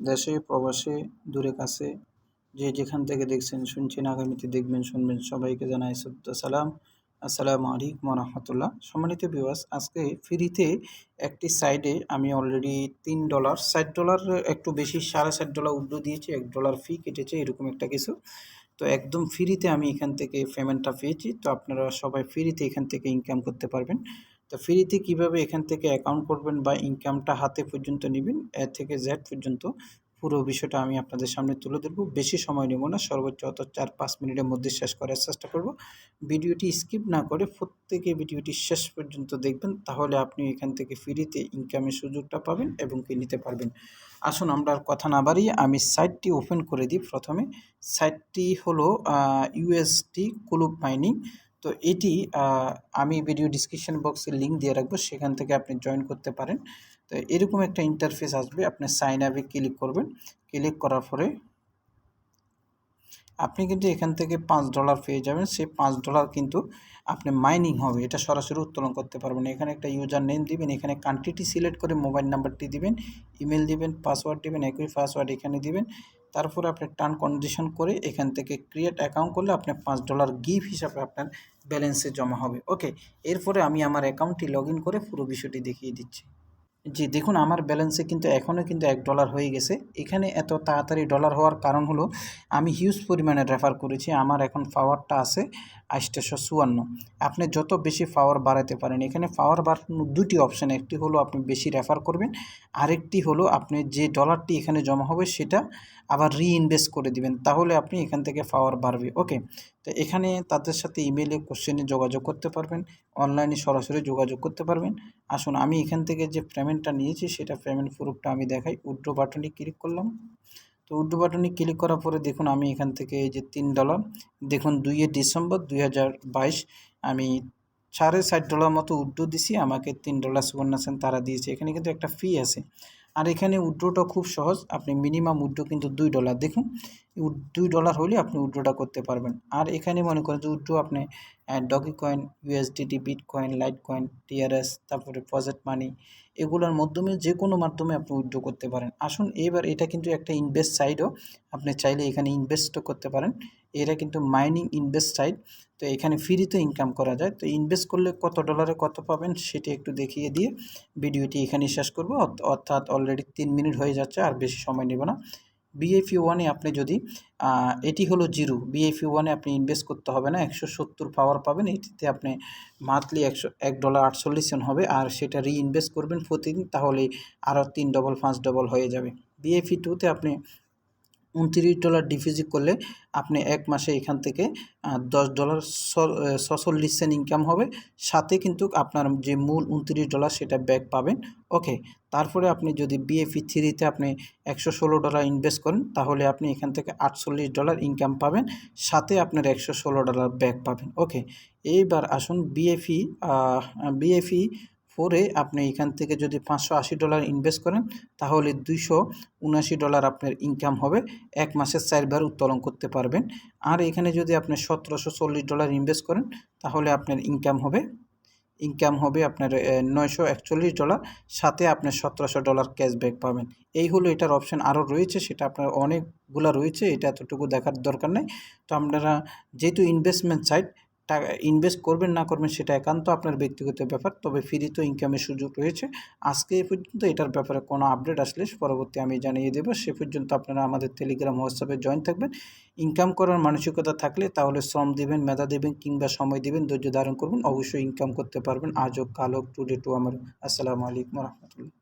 দেশে প্রবাসে দূরে কাছে যে যেখান থেকে দেখছেন শুনছেন আগামীতে দেখবেন শুনবেন সবাইকে জানাই সালাম। আসসালামু আলাইকুম রহমতুল্লাহ। সম্মানিত ভিউয়ার্স, আজকে ফ্রিতে একটি সাইডে আমি অলরেডি $3 $60 একটু বেশি $60.5 উড্ডো দিয়েছি, $1 ফি কেটেছে, এরকম একটা কিছু। তো একদম ফ্রিতে আমি এখান থেকে পেমেন্টটা পেয়েছি। তো আপনারা সবাই ফ্রিতে এখান থেকে ইনকাম করতে পারবেন। তো ফ্রিতে কীভাবে এখান থেকে অ্যাকাউন্ট করবেন বা ইনকামটা হাতে পর্যন্ত নেবেন, এ থেকে জেড পর্যন্ত পুরো বিষয়টা আমি আপনাদের সামনে তুলে ধরবো। বেশি সময় নেব না, সর্বোচ্চ 4-5 মিনিটের মধ্যে শেষ করার চেষ্টা করব। ভিডিওটি স্কিপ না করে প্রত্যেকে ভিডিওটি শেষ পর্যন্ত দেখবেন, তাহলে আপনি এখান থেকে ফ্রিতে ইনকামের সুযোগটা পাবেন এবং কি নিতে পারবেন। আসুন আমরা আর কথা না বাড়িয়ে আমি সাইটটি ওপেন করে দিই। প্রথমে সাইটটি হলো USD কুলুপ মাইনিং। তো এটি আমি ভিডিও ডিসক্রিপশন বক্সে লিঙ্ক দিয়ে রাখবো, সেখান থেকে আপনি জয়েন করতে পারেন। তো এরকম একটা ইন্টারফেস আসবে, আপনি সাইন আপে ক্লিক করবেন। ক্লিক করার পরে আপনি কিন্তু এখান থেকে $5 পেয়ে যাবেন। সেই $5 কিন্তু আপনি মাইনিং হবে, এটা সরাসরি উত্তোলন করতে পারবেন। এখানে একটা ইউজার নেম দিবেন, এখানে কান্ট্রিটি সিলেক্ট করে মোবাইল নাম্বারটি দিবেন, ইমেল দিবেন, পাসওয়ার্ড দিবেন, একই পাসওয়ার্ড এখানে দিবেন। তারপরে আপনি টার্ম কন্ডিশন করে এখান থেকে ক্রিয়েট অ্যাকাউন্ট করলে আপনি $5 গিফট হিসাবে আপনার ব্যালেন্সে জমা হবে। ওকে, এরপরে আমি আমার অ্যাকাউন্টটি লগ ইন করে পুরো বিষয়টি দেখিয়ে দিচ্ছি। জি, দেখুন আমার ব্যালেন্সে কিন্তু এখনও কিন্তু $1 হয়ে গেছে। এখানে এত তাড়াতাড়ি ডলার হওয়ার কারণ হলো আমি হিউজ পরিমাণে রেফার করেছি। আমার এখন পাওয়ারটা আছে 854। আপনি যত বেশি পাওয়ার বাড়াতে পারেন। এখানে পাওয়ার বাড়ানোর দুটি অপশান, একটি হলো আপনি বেশি রেফার করবেন, আরেকটি হলো আপনি যে ডলারটি এখানে জমা হবে সেটা আবার রিইনভেস্ট করে দিবেন, তাহলে আপনি এখান থেকে পাওয়ার বাড়বে। ওকে, তো এখানে তাদের সাথে ইমেলে কোশ্চেনে যোগাযোগ করতে পারবেন, অনলাইনে সরাসরি যোগাযোগ করতে পারবেন। আসুন আমি এখান থেকে যে পেমেন্টটা নিয়েছি সেটা পেমেন্ট প্রুফটা আমি দেখাই। উইথড্র বাটনে ক্লিক করলাম। তো উইথড্র বাটনে ক্লিক করার পরে দেখুন আমি এখান থেকে এই যে $3 দেখুন 2 ডিসেম্বর 2022 আমি $60.5 মতো উইথড্র দিছি, আমাকে $3 সুবর্ণাসেন তারা দিয়েছে। এখানে কিন্তু একটা ফি আছে। আর এখানে উইথড্রটা খুব সহজ, আপনি মিনিমাম উইথড্র কিন্তু $2 দেখুন, $2 হলে আপনি উইথড্রটা করতে পারবেন। আর এখানে মনে করেন যে উইথড্র আপনি doggy coin, USDT, bitcoin, light coin, TRS, তারপরে প্রজেক্ট মানি, এগুলোর মাধ্যমে যে কোনো মাধ্যমে আপনি উইথড্র করতে পারেন। আসুন এবার এটা কিন্তু একটা ইনভেস্ট সাইটও, আপনি চাইলে এখানে ইনভেস্টও করতে পারেন। এটা কিন্তু মাইনিং ইনভেস্ট সাইট। তো এখানে ফ্রিতে ইনকাম করা যায়। তো ইনভেস্ট করলে কত ডলারে কত পাবেন সেটি একটু দেখিয়ে দিয়ে ভিডিওটি এখানেই শেষ করব। অর্থাৎ অলরেডি 3 মিনিট হয়ে যাচ্ছে, আর বেশি সময় নেব না। BFE1 আপনি যদি এটি হলো 0, BFE1 আপনি ইনভেস্ট করতে হবে না, 170 পাওয়ার পাবেন। এটিতে আপনি মান্থলি $1.48 হবে, আর সেটা রিইনভেস্ট করবেন প্রতিদিন, তাহলে আরও 3 ডবল 5 ডবল হয়ে যাবে। BFE2তে আপনি $29 ডিপোজিট করলে আপনি 1 মাসে এখান থেকে $10 $46 ইনকাম হবে, সাথে কিন্তু আপনার যে মূল $29 সেটা ব্যাক পাবেন। ওকে, তারপরে আপনি যদি BFE3তে আপনি $116 ইনভেস্ট করেন, তাহলে আপনি এখান থেকে $48 ইনকাম পাবেন, সাথে আপনার $116 ব্যাক পাবেন। ওকে, এইবার আসুন BFE4-এ আপনি এখান থেকে যদি $580 ইনভেস্ট করেন, তাহলে $279 আপনার ইনকাম হবে, 1 মাসে 4 বার উত্তোলন করতে পারবেন। আর এখানে যদি আপনি $1740 ইনভেস্ট করেন, তাহলে আপনার ইনকাম হবে আপনার $941, সাথে আপনার $1700 ক্যাশব্যাক পাবেন। এই হলো এটার অপশান। আরও রয়েছে, সেটা আপনার অনেকগুলা রয়েছে, এটা এতটুকু দেখার দরকার নেই। তো আপনারা যেহেতু ইনভেস্টমেন্ট সাইট, টাকা ইনভেস্ট করবেন না করবেন সেটা একান্ত আপনার ব্যক্তিগত ব্যাপার, তবে ফ্রিতে ইনকামের সুযোগ রয়েছে। আজকে এ পর্যন্ত। এটার ব্যাপারে কোনো আপডেট আসলে পরবর্তী আমি জানিয়ে দেবো। সে পর্যন্ত আপনারা আমাদের টেলিগ্রাম, হোয়াটসঅ্যাপে জয়েন থাকবেন। ইনকাম করার মানসিকতা থাকলে তাহলে শ্রম দিবেন, মেধা দেবেন, কিংবা সময় দিবেন, ধৈর্য ধারণ করবেন, অবশ্যই ইনকাম করতে পারবেন। আজ হোক কাল হোক, টুডে টু আমার। আসসালামু আলাইকুম রহমতুল্লাহ।